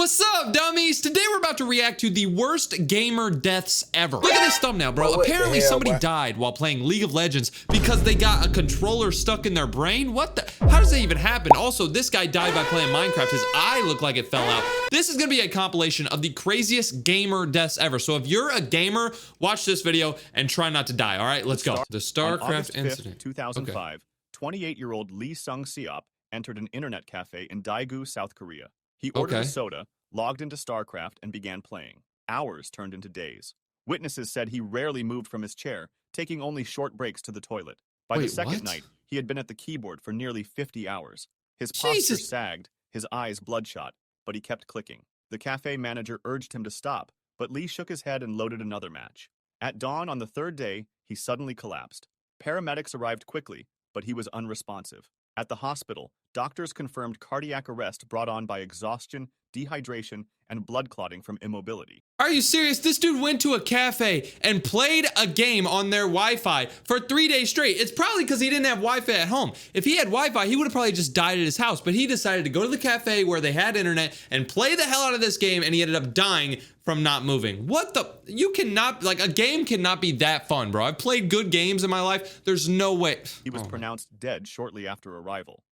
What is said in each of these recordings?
What's up, dummies? Today we're about to react to the worst gamer deaths ever. Look at this thumbnail, bro. Apparently somebody died while playing League of Legends because they got a controller stuck in their brain. What the? How does that even happen? Also, this guy died by playing Minecraft. His eye looked like it fell out. This is gonna be a compilation of the craziest gamer deaths ever. So if you're a gamer, watch this video and try not to die. All right, let's go. The Starcraft incident. 2005, 28-year-old Lee Sung-seop entered an internet cafe in Daegu, South Korea. He ordered a soda, logged into Starcraft, and began playing. Hours turned into days. Witnesses said he rarely moved from his chair, taking only short breaks to the toilet. By the second night, he had been at the keyboard for nearly 50 hours. His posture sagged, his eyes bloodshot, but he kept clicking. The cafe manager urged him to stop, but Lee shook his head and loaded another match. At dawn on the third day, he suddenly collapsed. Paramedics arrived quickly, but he was unresponsive. At the hospital, doctors confirmed cardiac arrest brought on by exhaustion, dehydration, and blood clotting from immobility. Are you serious? This dude went to a cafe and played a game on their Wi-Fi for 3 days straight. It's probably because he didn't have Wi-Fi at home. If he had Wi-Fi, he would have probably just died at his house, but he decided to go to the cafe where they had internet and play the hell out of this game, and he ended up dying from not moving. What the? You cannot, like, a game cannot be that fun, bro. I've played good games in my life. There's no way. He was pronounced dead shortly after arrival.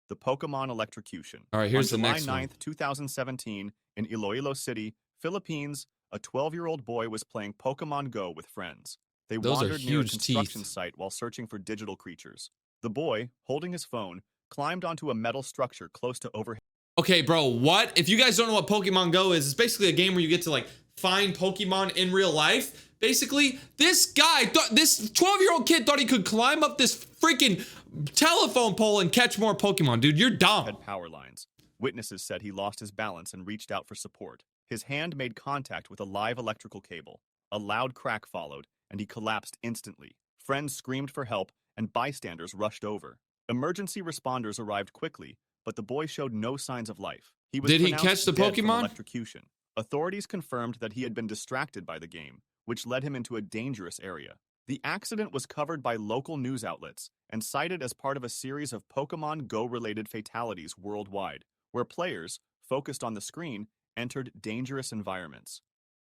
The Pokémon electrocution. All right, here's the next one. On July 9th, 2017, in Iloilo City, Philippines, a 12-year-old boy was playing Pokémon Go with friends. They wandered near a construction site while searching for digital creatures. The boy, holding his phone, climbed onto a metal structure close to overhead. Okay, bro, what? If you guys don't know what Pokemon Go is, it's basically a game where you get to, like, find Pokemon in real life. Basically, this guy, this 12-year-old kid thought he could climb up this freaking telephone pole and catch more Pokemon. Dude, you're dumb. Had power lines. Witnesses said he lost his balance and reached out for support. His hand made contact with a live electrical cable. A loud crack followed, and he collapsed instantly. Friends screamed for help, and bystanders rushed over. Emergency responders arrived quickly, but the boy showed no signs of life. Did he catch the Pokemon? Electrocution. Authorities confirmed that he had been distracted by the game, which led him into a dangerous area. The accident was covered by local news outlets and cited as part of a series of Pokémon Go-related fatalities worldwide, where players, focused on the screen, entered dangerous environments.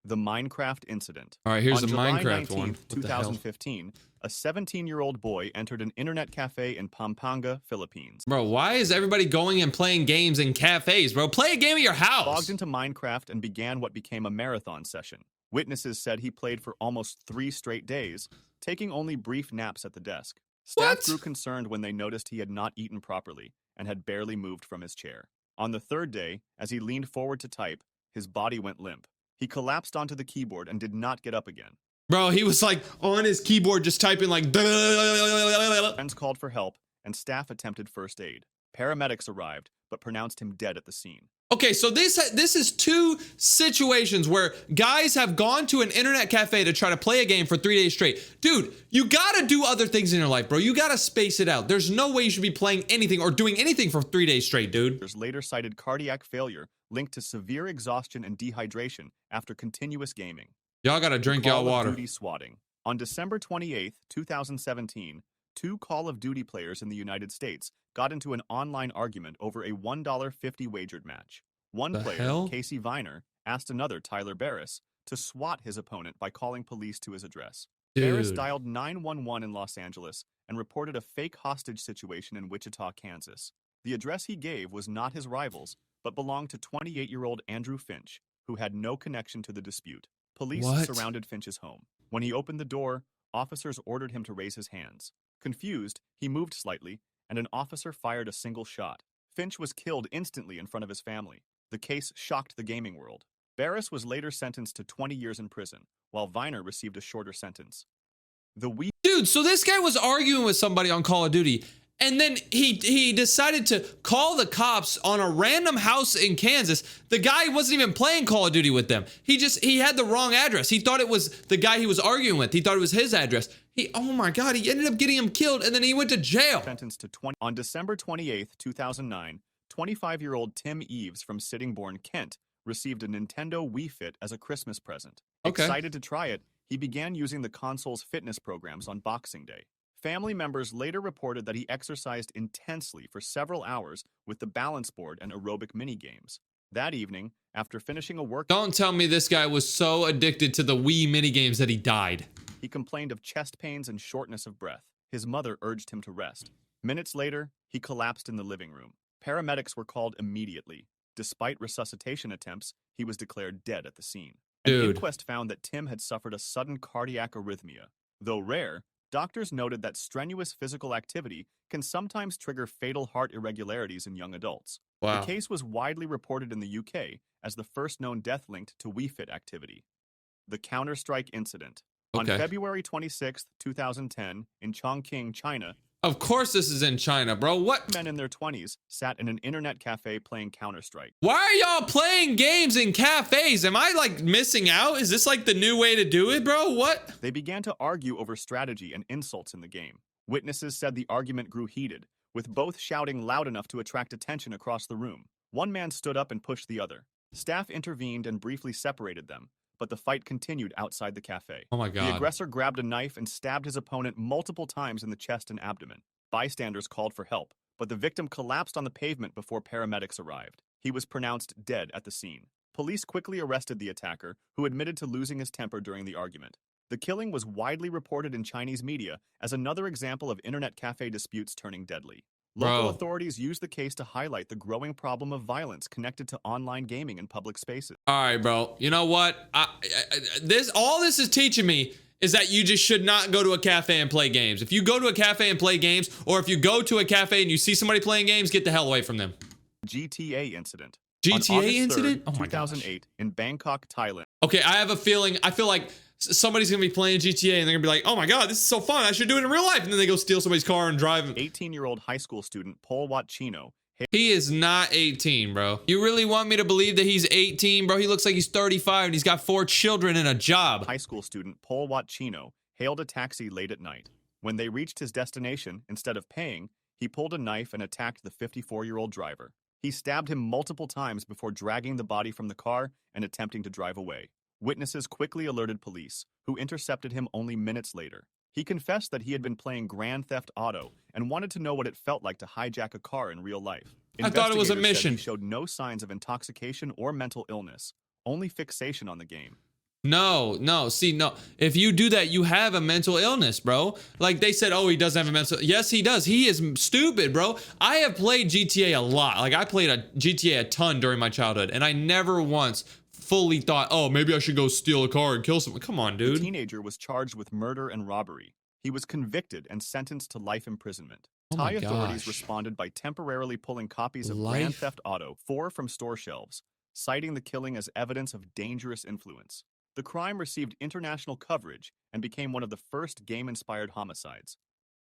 The Minecraft incident. All right, here's the July Minecraft 19th, one. 2015, a 17-year-old boy entered an internet cafe in Pampanga, Philippines. Bro, why is everybody going and playing games in cafes, bro? Play a game at your house. Logged into Minecraft and began what became a marathon session. Witnesses said he played for almost 3 straight days, taking only brief naps at the desk. Staff grew concerned when they noticed he had not eaten properly and had barely moved from his chair. On the third day, as he leaned forward to type, his body went limp. He collapsed onto the keyboard and did not get up again. Bro, he was like on his keyboard just typing like... Friends called for help and staff attempted first aid. Paramedics arrived, but pronounced him dead at the scene. Okay, so this is 2 situations where guys have gone to an internet cafe to try to play a game for 3 days straight. Dude, you gotta do other things in your life, bro. You gotta space it out. There's no way you should be playing anything or doing anything for 3 days straight, dude. There's later cited cardiac failure linked to severe exhaustion and dehydration after continuous gaming. Y'all gotta drink y'all water. Call of Duty swatting. On December 28th, 2017, 2 Call of Duty players in the United States got into an online argument over a $1.50 wagered match. One player, Casey Viner, asked another, Tyler Barris, to swat his opponent by calling police to his address. Barris dialed 911 in Los Angeles and reported a fake hostage situation in Wichita, Kansas. The address he gave was not his rival's, but belonged to 28-year-old Andrew Finch, who had no connection to the dispute. Police surrounded Finch's home. When he opened the door, officers ordered him to raise his hands. Confused, he moved slightly, and an officer fired a single shot. Finch was killed instantly in front of his family. The case shocked the gaming world. Barris was later sentenced to 20 years in prison, while Viner received a shorter sentence. Dude, so this guy was arguing with somebody on Call of Duty, and then he decided to call the cops on a random house in Kansas. The guy wasn't even playing Call of Duty with them. He had the wrong address. He thought it was the guy he was arguing with. He thought it was his address. Oh my God, he ended up getting him killed, and then he went to jail. Sentenced to 20. On December 28th, 2009, 25-year-old Tim Eves from Sittingbourne, Kent, received a Nintendo Wii Fit as a Christmas present. Excited to try it, he began using the console's fitness programs on Boxing Day. Family members later reported that he exercised intensely for several hours with the balance board and aerobic mini-games. That evening, after finishing a work... Don't tell me this guy was so addicted to the Wii minigames that he died. He complained of chest pains and shortness of breath. His mother urged him to rest. Minutes later, he collapsed in the living room. Paramedics were called immediately. Despite resuscitation attempts, he was declared dead at the scene. An inquest found that Tim had suffered a sudden cardiac arrhythmia. Though rare, doctors noted that strenuous physical activity can sometimes trigger fatal heart irregularities in young adults. Wow. The case was widely reported in the UK as the first known death linked to Wii Fit activity. The Counter-Strike incident. On February 26, 2010, in Chongqing, China... Of course this is in China, bro. What? Men in their 20s sat in an internet cafe playing Counter-Strike. Why are y'all playing games in cafes? Am I, like, missing out? Is this, like, the new way to do it, bro? What? They began to argue over strategy and insults in the game. Witnesses said the argument grew heated, with both shouting loud enough to attract attention across the room. One man stood up and pushed the other. Staff intervened and briefly separated them, but the fight continued outside the cafe. Oh my God. The aggressor grabbed a knife and stabbed his opponent multiple times in the chest and abdomen. Bystanders called for help, but the victim collapsed on the pavement before paramedics arrived. He was pronounced dead at the scene. Police quickly arrested the attacker, who admitted to losing his temper during the argument. The killing was widely reported in Chinese media as another example of internet cafe disputes turning deadly. Local authorities used the case to highlight the growing problem of violence connected to online gaming in public spaces. All right, bro. You know what? All this is teaching me is that you just should not go to a cafe and play games. If you go to a cafe and play games, or if you go to a cafe and you see somebody playing games, get the hell away from them. GTA incident. GTA incident? Oh my 2008 in Bangkok, Thailand. Okay, I have a feeling, I feel like somebody's gonna be playing GTA and they're gonna be like, oh my God, this is so fun. I should do it in real life. And then they go steal somebody's car and drive. 18-year-old high school student Paul Watchino. He is not 18, bro. You really want me to believe that he's 18, bro? He looks like he's 35 and he's got 4 children and a job. High school student Paul Watchino hailed a taxi late at night. When they reached his destination, instead of paying, he pulled a knife and attacked the 54-year-old driver. He stabbed him multiple times before dragging the body from the car and attempting to drive away. Witnesses quickly alerted police, who intercepted him only minutes later. He confessed that he had been playing Grand Theft Auto and wanted to know what it felt like to hijack a car in real life. I thought it was a mission. He showed no signs of intoxication or mental illness, only fixation on the game. No. If you do that, you have a mental illness, bro. Like they said, oh, he doesn't have a mental. Yes, he does. He is stupid, bro. I have played GTA a lot. Like I played GTA a ton during my childhood, and I never once fully thought, oh, maybe I should go steal a car and kill someone. Come on, dude. The teenager was charged with murder and robbery. He was convicted and sentenced to life imprisonment. Thai authorities responded by temporarily pulling copies of Grand Theft Auto 4 from store shelves, citing the killing as evidence of dangerous influence. The crime received international coverage and became one of the first game-inspired homicides.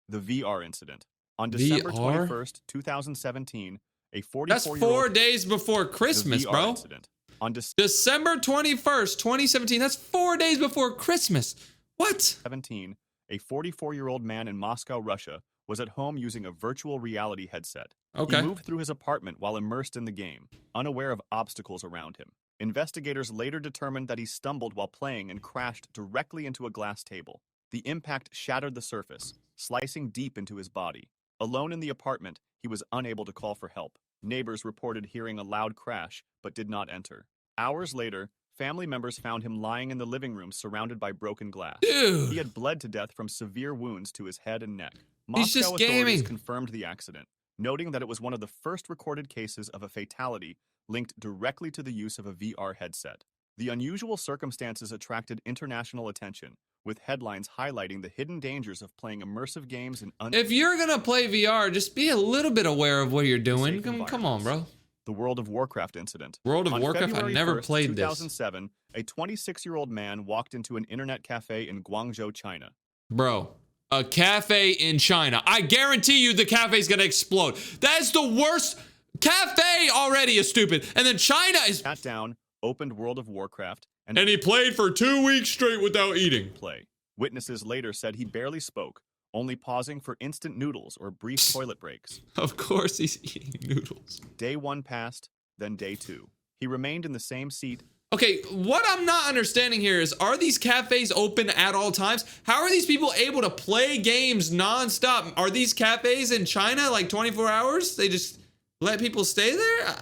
The VR incident. On December 21st, 2017, a 44-year-old... That's 4 days before Christmas, bro. Incident. On December 21st, 2017. That's 4 days before Christmas. What? 17, a 44-year-old man in Moscow, Russia, was at home using a virtual reality headset. Okay. He moved through his apartment while immersed in the game, unaware of obstacles around him. Investigators later determined that he stumbled while playing and crashed directly into a glass table. The impact shattered the surface, slicing deep into his body. Alone in the apartment, he was unable to call for help. Neighbors reported hearing a loud crash, but did not enter. Hours later, family members found him lying in the living room surrounded by broken glass. Dude. He had bled to death from severe wounds to his head and neck. He's just authorities confirmed the accident, noting that it was one of the first recorded cases of a fatality linked directly to the use of a VR headset. The unusual circumstances attracted international attention, with headlines highlighting the hidden dangers of playing immersive games in If you're gonna play VR, just be a little bit aware of what you're doing. Come on, bro. The World of Warcraft incident. World of On Warcraft? February I never 1st, played this. 2007, a 26-year-old man walked into an internet cafe in Guangzhou, China. Bro, a cafe in China. I guarantee you the cafe's gonna explode. That is the worst. Cafe already is stupid. And then China is... Sat down, opened World of Warcraft, and he played for 2 weeks straight without eating. Witnesses later said he barely spoke, only pausing for instant noodles or brief toilet breaks. Of course he's eating noodles. Day 1 passed, then day 2. He remained in the same seat. Okay, what I'm not understanding here is, are these cafes open at all times? How are these people able to play games nonstop? Are these cafes in China like 24 hours? They just let people stay there?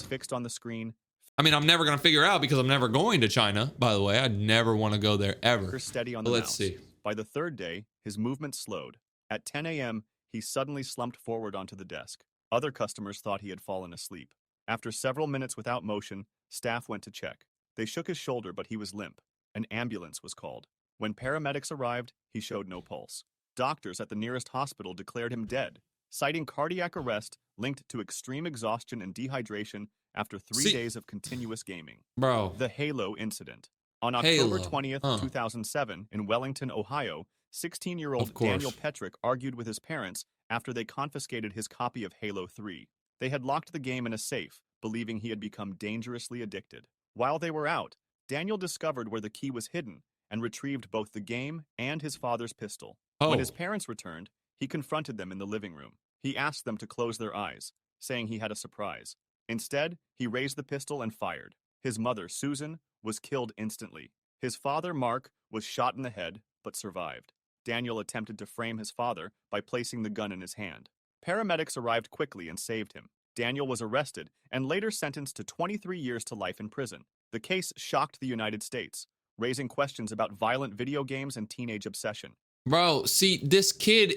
fixed on the screen. I mean, I'm never going to figure out because I'm never going to China, by the way. I'd never want to go there ever. Steady on the Let's mouse. see. By the third day, his movement slowed. At 10 a.m., he suddenly slumped forward onto the desk. Other customers thought he had fallen asleep. After several minutes without motion, staff went to check. They shook his shoulder, but he was limp. An ambulance was called. When paramedics arrived, he showed no pulse. Doctors at the nearest hospital declared him dead, citing cardiac arrest linked to extreme exhaustion and dehydration after 3 days of continuous gaming. Bro. The Halo incident. On October 20th, 2007, in Wellington, Ohio, 16-year-old Daniel Petrick argued with his parents after they confiscated his copy of Halo 3. They had locked the game in a safe, believing he had become dangerously addicted. While they were out, Daniel discovered where the key was hidden and retrieved both the game and his father's pistol. When his parents returned, he confronted them in the living room. He asked them to close their eyes, saying he had a surprise. Instead, he raised the pistol and fired. His mother, Susan, was killed instantly. His father, Mark, was shot in the head, but survived. Daniel attempted to frame his father by placing the gun in his hand. Paramedics arrived quickly and saved him. Daniel was arrested and later sentenced to 23 years to life in prison. The case shocked the United States, raising questions about violent video games and teenage obsession. Bro, see, this kid,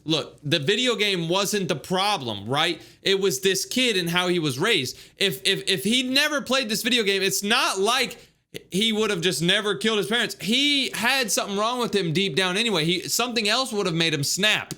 look, the video game wasn't the problem, right? It was this kid and how he was raised. If he never played this video game, it's not like he would have just never killed his parents. He had something wrong with him deep down anyway. Something else would have made him snap.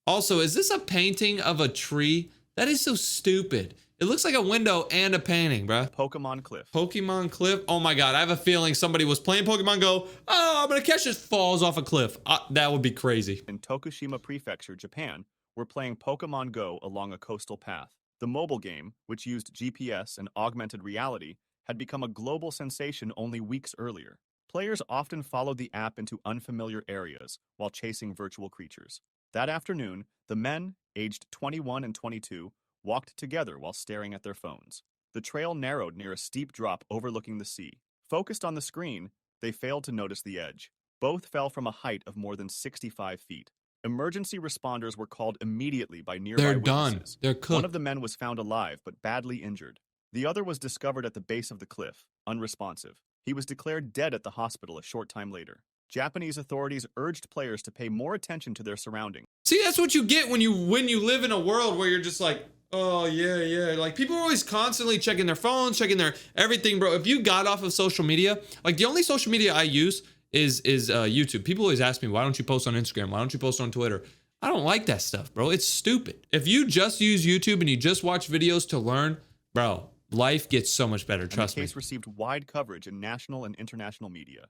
Also, is this a painting of a tree? That is so stupid. It looks like a window and a painting, bruh. Pokemon Cliff. Pokemon Cliff? Oh my god, I have a feeling somebody was playing Pokemon Go. Oh, I'm gonna catch this, falls off a cliff. That would be crazy. In Tokushima Prefecture, Japan, we're playing Pokemon Go along a coastal path. The mobile game, which used GPS and augmented reality, had become a global sensation only weeks earlier. Players often followed the app into unfamiliar areas while chasing virtual creatures. That afternoon, the men, aged 21 and 22, walked together while staring at their phones. The trail narrowed near a steep drop overlooking the sea. Focused on the screen, they failed to notice the edge. Both fell from a height of more than 65 feet. Emergency responders were called immediately by nearby witnesses. They're cooked. One of the men was found alive but badly injured. The other was discovered at the base of the cliff, unresponsive. He was declared dead at the hospital a short time later. Japanese authorities urged players to pay more attention to their surroundings. See, that's what you get when you live in a world where you're just like, oh, yeah. Like, people are always constantly checking their phones, checking their everything, bro. If you got off of social media, like, the only social media I use is YouTube. People always ask me, why don't you post on Instagram? Why don't you post on Twitter? I don't like that stuff, bro. It's stupid. If you just use YouTube and you just watch videos to learn, bro, life gets so much better, trust me. The case received wide coverage in national and international media.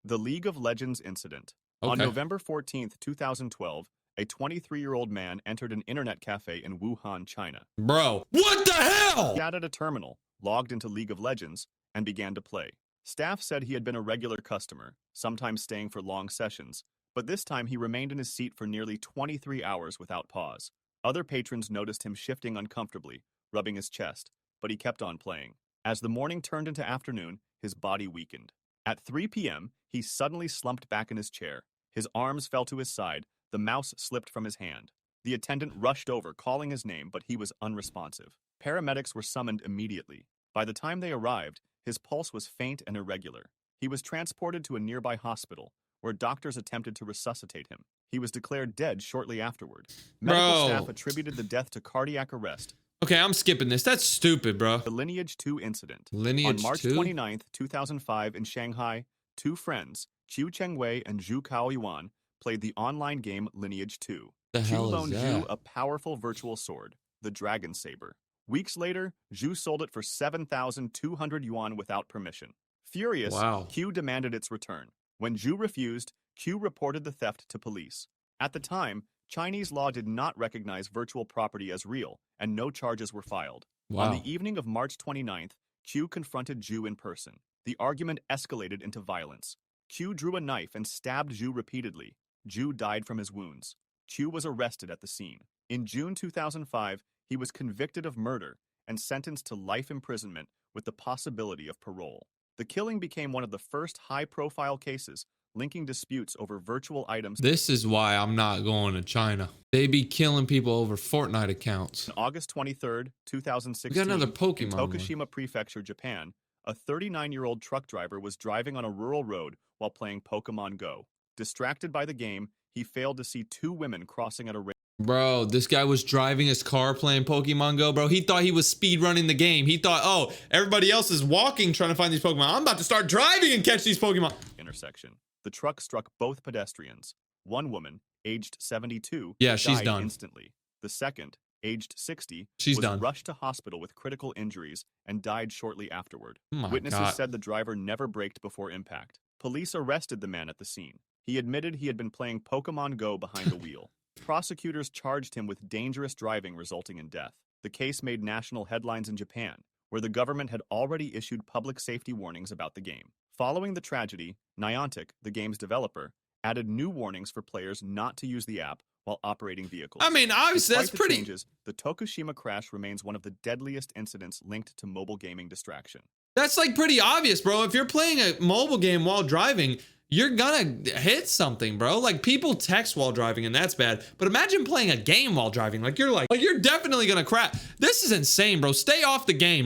The League of Legends incident. On November 14th, 2012, a 23-year-old man entered an internet cafe in Wuhan, China. Bro, what the hell? He sat at a terminal, logged into League of Legends, and began to play. Staff said he had been a regular customer, sometimes staying for long sessions, but this time he remained in his seat for nearly 23 hours without pause. Other patrons noticed him shifting uncomfortably, rubbing his chest, but he kept on playing. As the morning turned into afternoon, his body weakened. At 3 p.m., he suddenly slumped back in his chair. His arms fell to his side, the mouse slipped from his hand. The attendant rushed over, calling his name, but he was unresponsive. Paramedics were summoned immediately. By the time they arrived, his pulse was faint and irregular. He was transported to a nearby hospital, where doctors attempted to resuscitate him. He was declared dead shortly afterward. Medical staff attributed the death to cardiac arrest. Okay, I'm skipping this. That's stupid, bro. The Lineage 2 incident. Lineage 2? On March 29th, 2005, in Shanghai, two friends, Qiu Chengwei and Zhu Kaoyuan, played the online game Lineage 2. Zhu loaned Zhu a powerful virtual sword, the Dragon Saber. Weeks later, Zhu sold it for 7,200 yuan without permission. Furious, Qiu demanded its return. When Zhu refused, Qiu reported the theft to police. At the time, Chinese law did not recognize virtual property as real, and no charges were filed. On the evening of March 29th, Qiu confronted Zhu in person. The argument escalated into violence. Qiu drew a knife and stabbed Zhu repeatedly. Zhu died from his wounds. Qiu was arrested at the scene. In June 2005, he was convicted of murder and sentenced to life imprisonment with the possibility of parole. The killing became one of the first high-profile cases linking disputes over virtual items. This is why I'm not going to China. They be killing people over Fortnite accounts. On August 23rd, 2016, We got another Pokemon in Tokushima Prefecture, Japan, a 39-year-old truck driver was driving on a rural road while playing Pokémon Go. Distracted by the game, he failed to see two women crossing at a rate. Bro, this guy was driving his car playing Pokemon Go, bro. He thought he was speed running the game. He thought, oh, everybody else is walking trying to find these Pokemon. I'm about to start driving and catch these Pokemon. Intersection. The truck struck both pedestrians. One woman, aged 72, she's died done instantly. The second, aged 60, she's was done. rushed to hospital with critical injuries and died shortly afterward. Oh Witnesses God. said the driver never braked before impact. Police arrested the man at the scene. He admitted he had been playing Pokemon Go behind the wheel. Prosecutors charged him with dangerous driving resulting in death. The case made national headlines in Japan, where the government had already issued public safety warnings about the game. Following the tragedy, Niantic, the game's developer, added new warnings for players not to use the app while operating vehicles. I mean, obviously, Despite that's the pretty... changes, the Tokushima crash remains one of the deadliest incidents linked to mobile gaming distraction. That's like pretty obvious, bro. If you're playing a mobile game while driving, you're gonna hit something, bro. Like, people text while driving and that's bad. But imagine playing a game while driving. Like, you're definitely gonna crash. This is insane, bro. Stay off the game, bro.